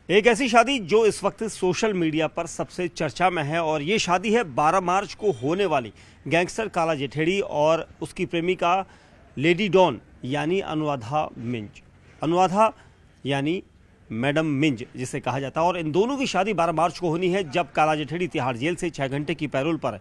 एक ऐसी शादी जो इस वक्त सोशल मीडिया पर सबसे चर्चा में है और ये शादी है 12 मार्च को होने वाली गैंगस्टर काला जेठेड़ी और उसकी प्रेमिका लेडी डॉन यानी अनुराधा मिंज। अनुराधा यानी मैडम मिंज जिसे कहा जाता है और इन दोनों की शादी 12 मार्च को होनी है जब काला जेठेड़ी तिहाड़ जेल से 6 घंटे की पैरोल पर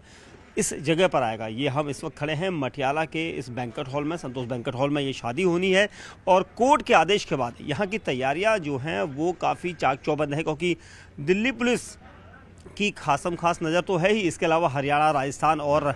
इस जगह पर आएगा। ये हम इस वक्त खड़े हैं मटियाला के इस बैंक्वेट हॉल में, संतोष बैंक्वेट हॉल में ये शादी होनी है और कोर्ट के आदेश के बाद यहाँ की तैयारियाँ जो हैं वो काफ़ी चाक चौबंद है, क्योंकि दिल्ली पुलिस की खासम खास नज़र तो है ही, इसके अलावा हरियाणा, राजस्थान और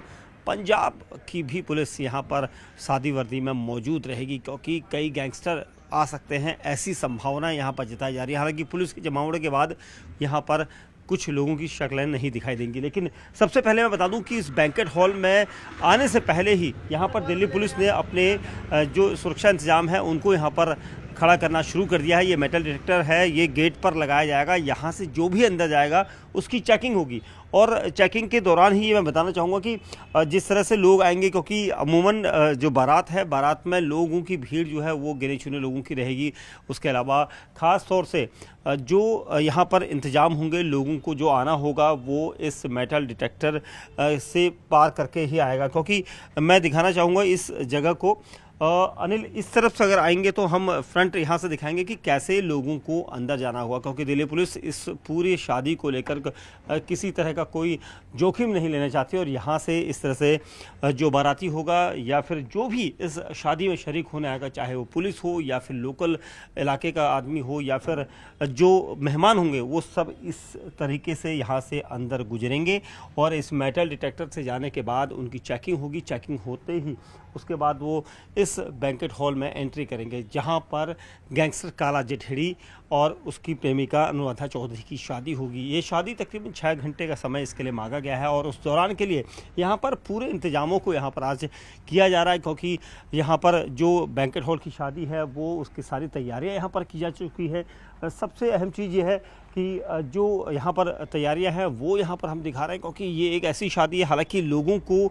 पंजाब की भी पुलिस यहाँ पर शादी वर्दी में मौजूद रहेगी, क्योंकि कई गैंगस्टर आ सकते हैं, ऐसी संभावना यहाँ पर जताई जा रही है। हालांकि पुलिस के जमावड़े के बाद यहाँ पर कुछ लोगों की शक्लें नहीं दिखाई देंगी, लेकिन सबसे पहले मैं बता दूं कि इस बैंक्वेट हॉल में आने से पहले ही यहाँ पर दिल्ली पुलिस ने अपने जो सुरक्षा इंतजाम है उनको यहाँ पर खड़ा करना शुरू कर दिया है। ये मेटल डिटेक्टर है, ये गेट पर लगाया जाएगा, यहाँ से जो भी अंदर जाएगा उसकी चेकिंग होगी और चेकिंग के दौरान ही ये मैं बताना चाहूँगा कि जिस तरह से लोग आएंगे, क्योंकि अमूमन जो बारात है, बारात में लोगों की भीड़ जो है वो गिने चुने लोगों की रहेगी। उसके अलावा ख़ास तौर से जो यहाँ पर इंतज़ाम होंगे, लोगों को जो आना होगा वो इस मेटल डिटेक्टर से पार करके ही आएगा, क्योंकि मैं दिखाना चाहूँगा इस जगह को। अनिल, इस तरफ से अगर आएंगे तो हम फ्रंट यहाँ से दिखाएंगे कि कैसे लोगों को अंदर जाना होगा, क्योंकि दिल्ली पुलिस इस पूरी शादी को लेकर किसी तरह का कोई जोखिम नहीं लेना चाहती और यहाँ से इस तरह से जो बाराती होगा या फिर जो भी इस शादी में शरीक होने आएगा, चाहे वो पुलिस हो या फिर लोकल इलाके का आदमी हो या फिर जो मेहमान होंगे, वो सब इस तरीके से यहाँ से अंदर गुजरेंगे और इस मेटल डिटेक्टर से जाने के बाद उनकी चेकिंग होगी। चेकिंग होते ही उसके बाद वो इस बैंक्वेट हॉल में एंट्री करेंगे, जहां पर गैंगस्टर काला जेठेड़ी और उसकी प्रेमिका अनुराधा चौधरी की शादी होगी। ये शादी तकरीबन 6 घंटे का समय इसके लिए मांगा गया है और उस दौरान के लिए यहाँ पर पूरे इंतजामों को यहाँ पर आज किया जा रहा है, क्योंकि यहाँ पर जो बैंक्वेट हॉल की शादी है वो उसकी सारी तैयारियाँ यहाँ पर की जा चुकी है। सबसे अहम चीज़ ये है कि जो यहाँ पर तैयारियां हैं वो यहाँ पर हम दिखा रहे हैं, क्योंकि ये एक ऐसी शादी है, हालांकि लोगों को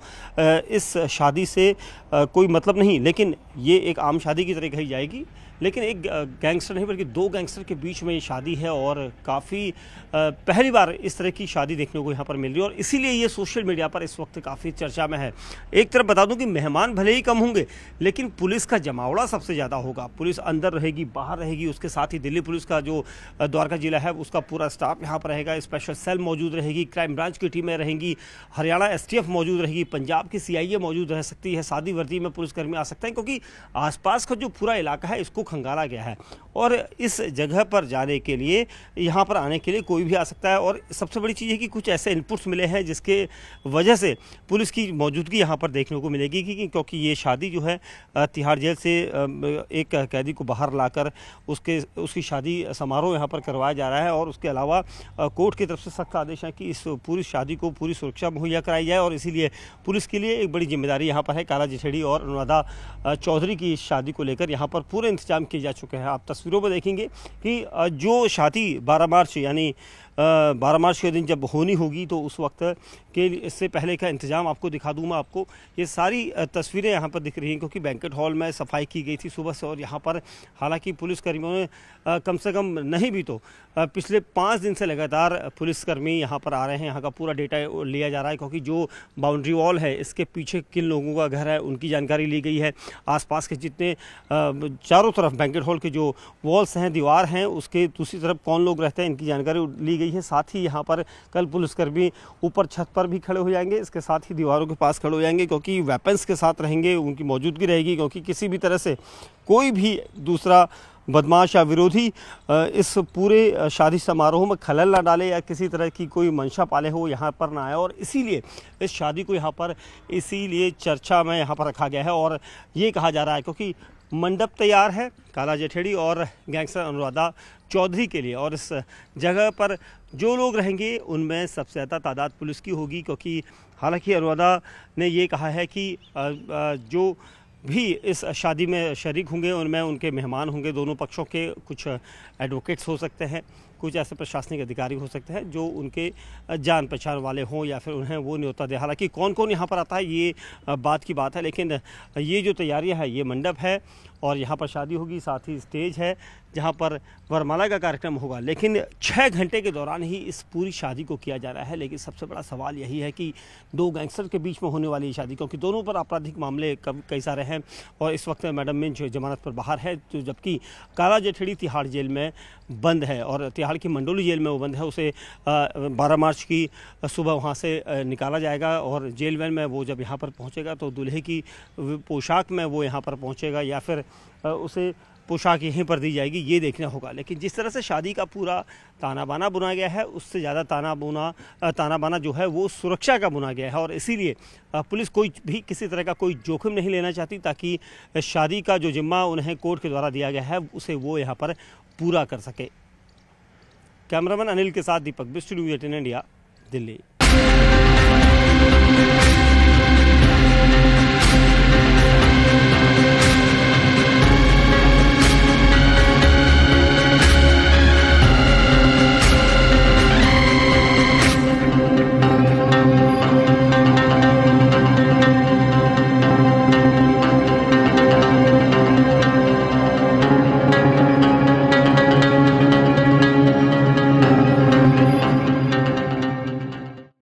इस शादी से कोई मतलब नहीं, लेकिन ये एक आम शादी की तरह कही जाएगी, लेकिन एक गैंगस्टर नहीं बल्कि 2 गैंगस्टर के बीच में ये शादी है और काफ़ी पहली बार इस तरह की शादी देखने को यहाँ पर मिल रही है और इसीलिए ये सोशल मीडिया पर इस वक्त काफ़ी चर्चा में है। एक तरफ बता दूं कि मेहमान भले ही कम होंगे, लेकिन पुलिस का जमावड़ा सबसे ज़्यादा होगा। पुलिस अंदर रहेगी, बाहर रहेगी, उसके साथ ही दिल्ली पुलिस का जो द्वारका जिला है उसका पूरा स्टाफ यहाँ पर रहेगा, स्पेशल सेल मौजूद रहेगी, क्राइम ब्रांच की टीमें रहेंगी, हरियाणा STF मौजूद रहेगी, पंजाब की CIA मौजूद रह सकती है, शादी वर्दी में पुलिसकर्मी आ सकते हैं, क्योंकि आसपास का जो पूरा इलाका है इसको खंगाला गया है और इस जगह पर जाने के लिए, यहाँ पर आने के लिए कोई भी आ सकता है। और सबसे बड़ी चीज़ है कि कुछ ऐसे इनपुट्स मिले हैं जिसके वजह से पुलिस की मौजूदगी यहाँ पर देखने को मिलेगी, क्योंकि ये शादी जो है तिहाड़ जेल से एक कैदी को बाहर लाकर उसकी शादी समारोह यहाँ पर करवाया जा रहा है और उसके अलावा कोर्ट की तरफ से सख्त आदेश है कि इस पूरी शादी को पूरी सुरक्षा मुहैया कराई जाए और इसीलिए पुलिस के लिए एक बड़ी जिम्मेदारी यहाँ पर है। काला जेठेड़ी और अनुराधा चौधरी की इस शादी को लेकर यहाँ पर पूरे इंतजाम किए जा चुके हैं। आप तस्वीरों में देखेंगे कि जो शादी 12 मार्च यानी 12 मार्च के दिन जब होनी होगी तो उस वक्त के इससे पहले का इंतज़ाम आपको दिखा दूँ मैं। आपको ये सारी तस्वीरें यहाँ पर दिख रही हैं, क्योंकि बैंक्वेट हॉल में सफाई की गई थी सुबह से और यहाँ पर हालांकि पुलिसकर्मियों ने कम से कम नहीं भी तो पिछले 5 दिन से लगातार पुलिसकर्मी यहाँ पर आ रहे हैं। यहाँ का पूरा डेटा लिया जा रहा है, क्योंकि जो बाउंड्री वॉल है इसके पीछे किन लोगों का घर है उनकी जानकारी ली गई है। आसपास के जितने चारों तरफ बैंक्वेट हॉल के जो वॉल्स हैं, दीवार हैं, उसके दूसरी तरफ कौन लोग रहते हैं इनकी जानकारी ली गई है। साथ ही यहाँ पर कल पुलिसकर्मी ऊपर छत पर भी खड़े हो जाएंगे, इसके साथ ही दीवारों के पास खड़े हो जाएंगे, क्योंकि वेपन्स के साथ रहेंगे, उनकी मौजूदगी रहेगी, क्योंकि किसी भी तरह से कोई भी दूसरा बदमाश या विरोधी इस पूरे शादी समारोह में खलल ना डाले या किसी तरह की कोई मंशा पाले हो यहाँ पर ना आए और इसीलिए इस शादी को यहाँ पर इसीलिए चर्चा में यहाँ पर रखा गया है। और ये कहा जा रहा है क्योंकि मंडप तैयार है काला जेठेड़ी और गैंगस्टर अनुराधा चौधरी के लिए और इस जगह पर जो लोग रहेंगे उनमें सबसे ज़्यादा तादाद पुलिस की होगी, क्योंकि हालांकि अनुराधा ने ये कहा है कि जो भी इस शादी में शरीक होंगे उनमें उनके मेहमान होंगे, दोनों पक्षों के कुछ एडवोकेट्स हो सकते हैं, कुछ ऐसे प्रशासनिक अधिकारी हो सकते हैं जो उनके जान पहचान वाले हों या फिर उन्हें वो न्योता दे। हालांकि कौन कौन यहाँ पर आता है ये बात की बात है, लेकिन ये जो तैयारियाँ है, ये मंडप है और यहाँ पर शादी होगी, साथ ही स्टेज है जहां पर वरमाला का कार्यक्रम होगा, लेकिन 6 घंटे के दौरान ही इस पूरी शादी को किया जा रहा है। लेकिन सबसे बड़ा सवाल यही है कि दो गैंगस्टर के बीच में होने वाली शादी, क्योंकि दोनों पर आपराधिक मामले कई सारे हैं और इस वक्त मैडम मिंज जमानत पर बाहर है, तो जबकि काला जेठड़ी तिहाड़ जेल में बंद है और तिहाड़ की मंडोली जेल में वो बंद है। उसे 12 मार्च की सुबह वहाँ से निकाला जाएगा और जेल वैन में वो जब यहाँ पर पहुँचेगा तो दूल्हे की पोशाक में वो यहाँ पर पहुँचेगा या फिर उसे पोशाक यहीं पर दी जाएगी, ये देखना होगा। लेकिन जिस तरह से शादी का पूरा ताना बाना बुना गया है, उससे ज़्यादा ताना बाना जो है वो सुरक्षा का बुना गया है और इसीलिए पुलिस कोई भी किसी तरह का कोई जोखिम नहीं लेना चाहती, ताकि शादी का जो जिम्मा उन्हें कोर्ट के द्वारा दिया गया है उसे वो यहाँ पर पूरा कर सके। कैमरामैन अनिल के साथ दीपक, बिस्ट न्यूज़ 18 इंडिया, दिल्ली।